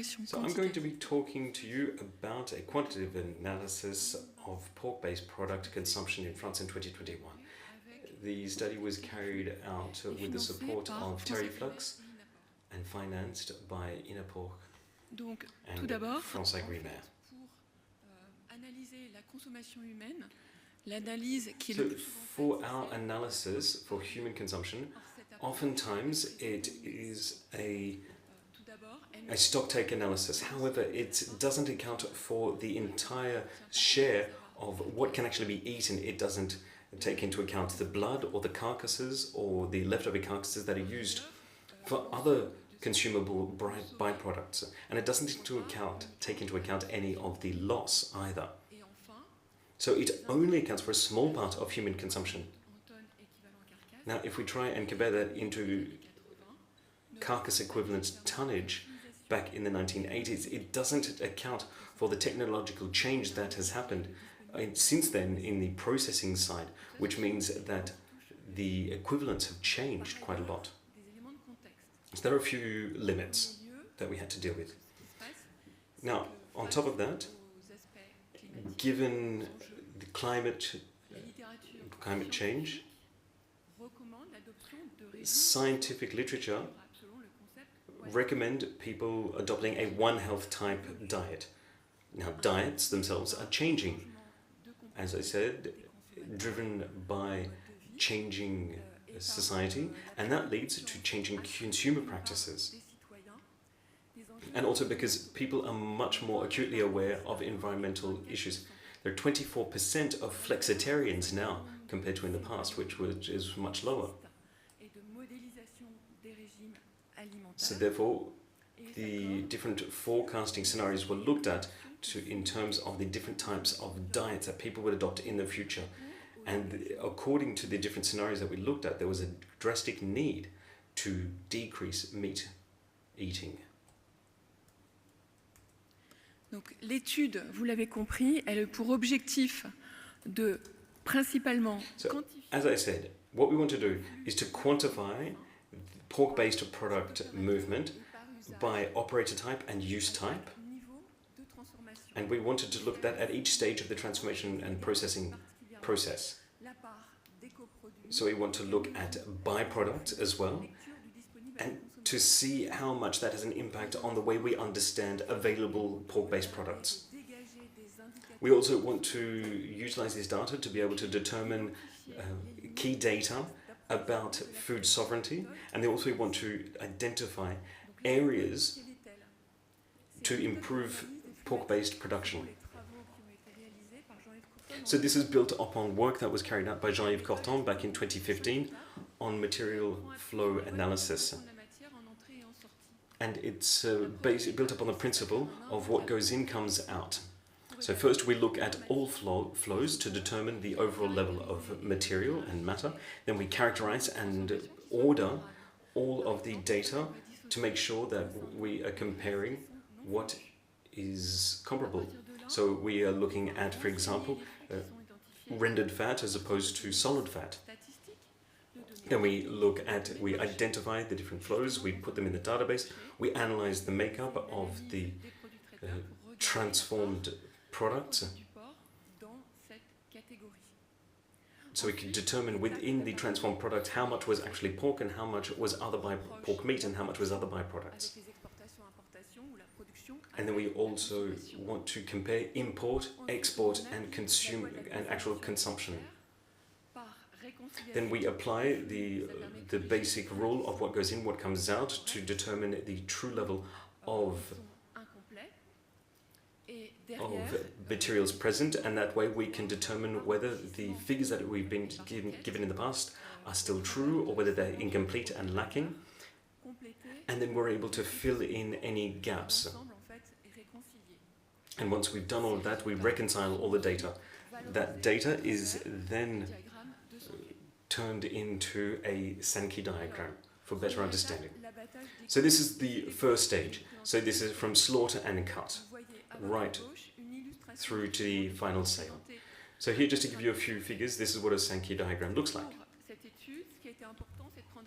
évaluation So I'm going to be talking to you about a quantitative analysis of pork-based product consumption in France in 2021. The study was carried out with the support of Terryflux and financed by Inaporc Donc, and tout d'abord, France Agrimaire. pour analyser la consommation humaine, l'analyse qui est So le plus for our analysis for human consumption, oftentimes it is a stocktake analysis. However, it doesn't account for the entire share of what can actually be eaten. It doesn't take into account the blood or the carcasses or the leftover carcasses that are used for other consumable byproducts. And it doesn't take into account any of the loss either. So it only accounts for a small part of human consumption. Now, if we try and compare that into carcass equivalent tonnage back in the 1980s, it doesn't account for the technological change that has happened since then in the processing side, which means that the equivalents have changed quite a lot. So there are a few limits that we had to deal with. Now, on top of that, given the climate change, scientific literature recommend people adopting a One Health type diet. Now, diets themselves are changing, as I said, driven by changing society, and that leads to changing consumer practices. And also because people are much more acutely aware of environmental issues. There are 24% of flexitarians now compared to in the past, which is much lower. So therefore, the different forecasting scenarios were looked at in terms of the different types of diets that people would adopt in the future. And according to the different scenarios that we looked at, there was a drastic need to decrease meat eating. Donc l'étude, vous l'avez compris, elle a pour objectif de principalement quantifier. As I said, what we want to do is to quantify pork-based product movement by operator type and use type. And we wanted to look at that at each stage of the transformation and processing process. So we want to look at byproducts as well, and to see how much that has an impact on the way we understand available pork-based products. We also want to utilize this data to be able to determine key data about food sovereignty, and they also want to identify areas to improve pork-based production. So this is built upon work that was carried out by Jean-Yves Corton back in 2015 on material flow analysis. And it's built upon the principle of what goes in comes out. So first we look at all flows to determine the overall level of material and matter. Then we characterize and order all of the data to make sure that we are comparing what is comparable. So we are looking at, for example, rendered fat as opposed to solid fat. Then we identify the different flows, we put them in the database, we analyze the makeup of the transformed products. So we can determine within the transformed product how much was actually pork and how much was pork meat and how much was other byproducts. And then we also want to compare import, export and actual consumption. Then we apply the basic rule of what goes in, what comes out to determine the true level of materials present, and that way we can determine whether the figures that we've been given in the past are still true or whether they're incomplete and lacking. And then we're able to fill in any gaps. And once we've done all of that, we reconcile all the data. That data is then turned into a Sankey diagram for better understanding. So this is the first stage. So this is from slaughter and cut, right through to the final sale. So here, just to give you a few figures, this is what a Sankey diagram looks like.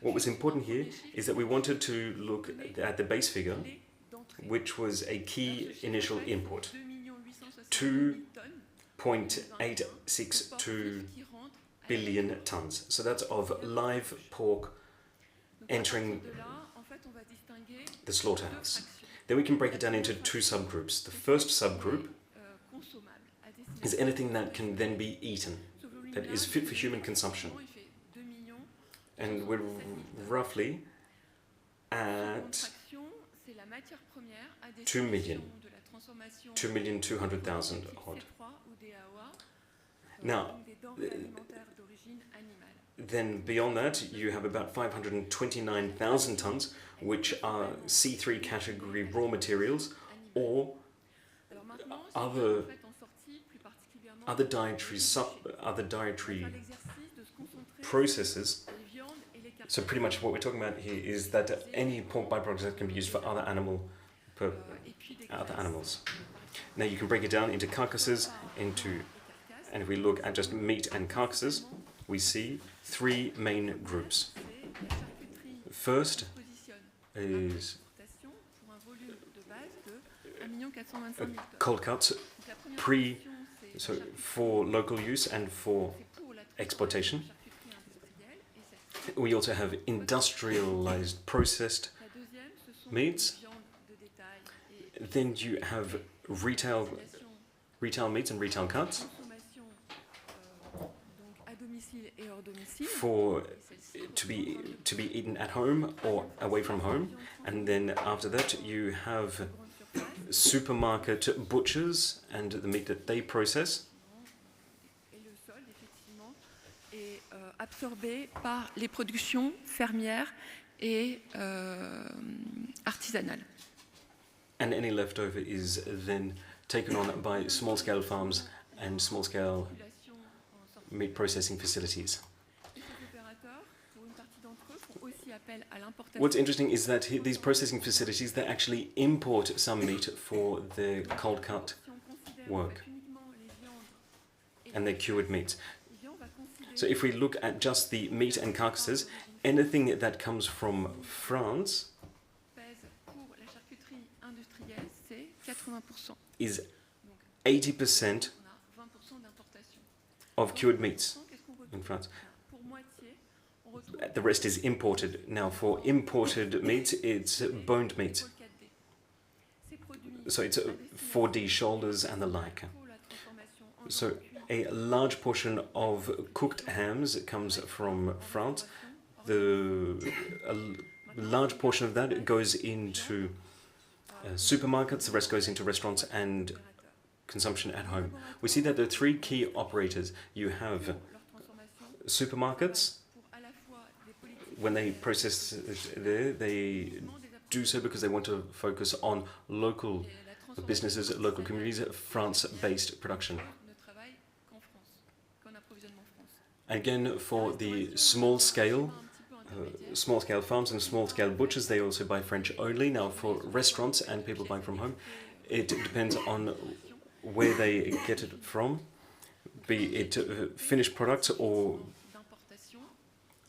What was important here is that we wanted to look at the base figure which was a key initial input. 2 2.862 billion tons. So that's of live pork entering the slaughterhouse. Then we can break it down into two subgroups. The first subgroup is anything that can then be eaten, that is fit for human consumption. And we're roughly at 2,200,000 odd. Now, then beyond that, you have about 529,000 tons, which are C3 category raw materials or other dietary processes. So pretty much what we're talking about here is that any pork byproducts that can be used for other animals. Now you can break it down into carcasses, and if we look at just meat and carcasses, we see three main groups. First is cold cuts, so for local use and for exportation. We also have industrialized processed meats. Then you have retail meats and retail cuts for to be eaten at home or away from home. And then after that you have supermarket butchers and the meat that they process. Absorbé par les productions fermières et artisanales. And any leftover is then taken on by small-scale farms and small-scale meat processing facilities. What's interesting is that these processing facilities, they actually import some meat for their cold cut work and their cured meats. So if we look at just the meat and carcasses, anything that comes from France is 80% of cured meats in France. The rest is imported. Now for imported meat, it's boned meat. So it's 4D shoulders and the like. So a large portion of cooked hams comes from France. A large portion of that goes into supermarkets, the rest goes into restaurants and consumption at home. We see that there are three key operators. You have supermarkets. When they process there, they do so because they want to focus on local businesses, local communities, France-based production. Again, for the small-scale farms and small-scale butchers, they also buy French only. Now, for restaurants and people buying from home, it depends on where they get it from, be it finished products or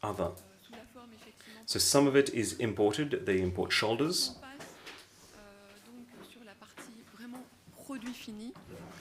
other. So some of it is imported. They import shoulders.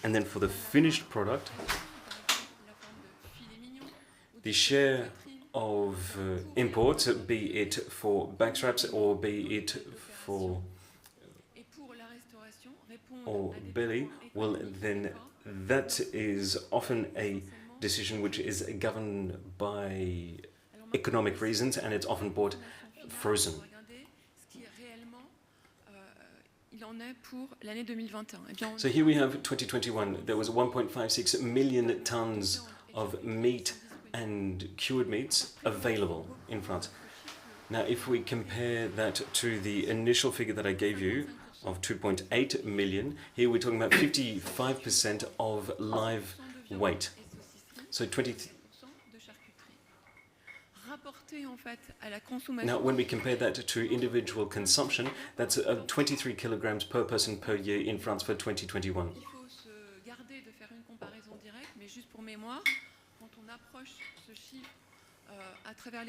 And then for the finished product, the share of imports, be it for backstraps or be it for belly, well then that is often a decision which is governed by economic reasons, and it's often bought frozen. So here we have 2021. There was 1.56 million tons of meat and cured meats available in France. Now, if we compare that to the initial figure that I gave you of 2.8 million, here we're talking about 55% of live weight. So now, when we compare that to individual consumption, that's 23 kilograms per person per year in France for 2021.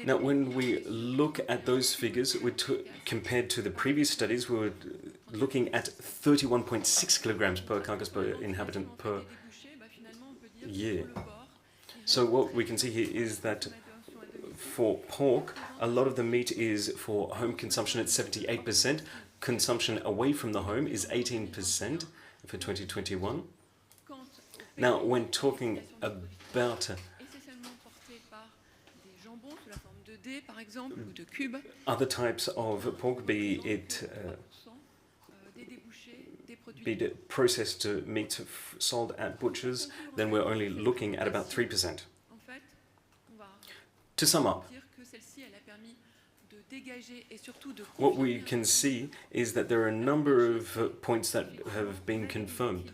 Now, when we look at those figures, compared to the previous studies, we were looking at 31.6 kilograms per carcass per inhabitant per year. So what we can see here is that for pork, a lot of the meat is for home consumption at 78%. Consumption away from the home is 18% for 2021. Now, when talking about other types of pork, be it processed meat sold at butchers, then we're only looking at about 3%. To sum up, what we can see is that there are a number of points that have been confirmed.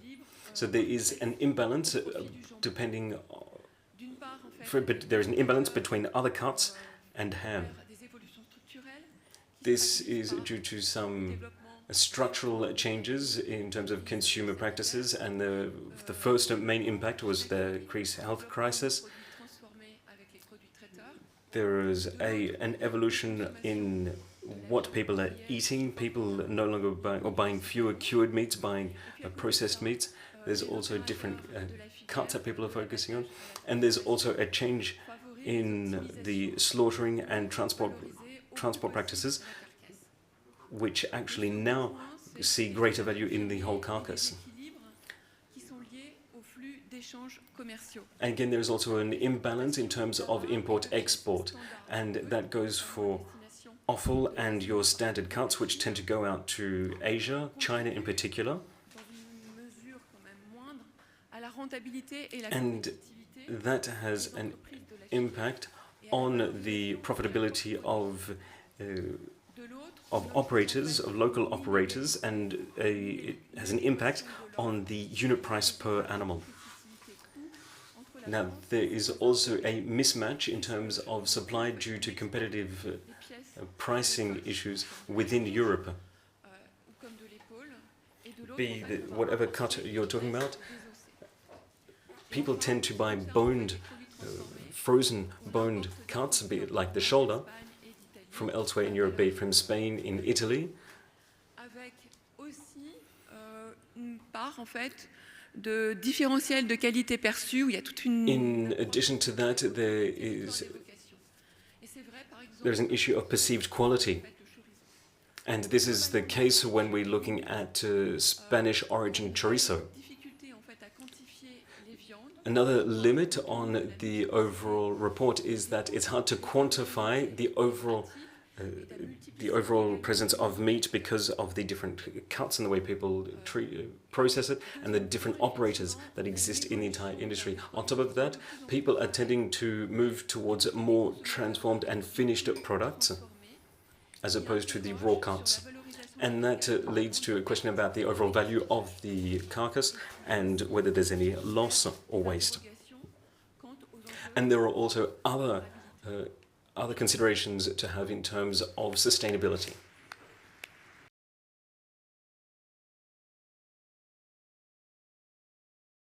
So there is an imbalance there is an imbalance between other cuts and ham. This is due to some structural changes in terms of consumer practices, and the first main impact was the increased health crisis. There is an evolution in what people are eating. People no longer buying fewer cured meats, buying processed meats. There's also different cuts that people are focusing on, and there's also a change in the slaughtering and transport practices, which actually now see greater value in the whole carcass. And again, there is also an imbalance in terms of import-export, and that goes for offal and your standard cuts, which tend to go out to Asia, China in particular. And that has an impact on the profitability of operators, of local operators, and it has an impact on the unit price per animal. Now, there is also a mismatch in terms of supply due to competitive pricing issues within Europe. Be whatever cut you're talking about, people tend to buy frozen boned cuts, be it like the shoulder, from elsewhere in Europe, be it from Spain, in Italy. De différentiel de qualité perçue, où il y a toute une... In addition to that, there's an issue of perceived quality. And this is the case when we're looking at Spanish origin chorizo. Another limit on the overall report is that it's hard to quantify the overall presence of meat because of the different cuts and the way people process it and the different operators that exist in the entire industry. On top of that, people are tending to move towards more transformed and finished products as opposed to the raw cuts. And that leads to a question about the overall value of the carcass and whether there's any loss or waste. And there are also other considerations to have in terms of sustainability.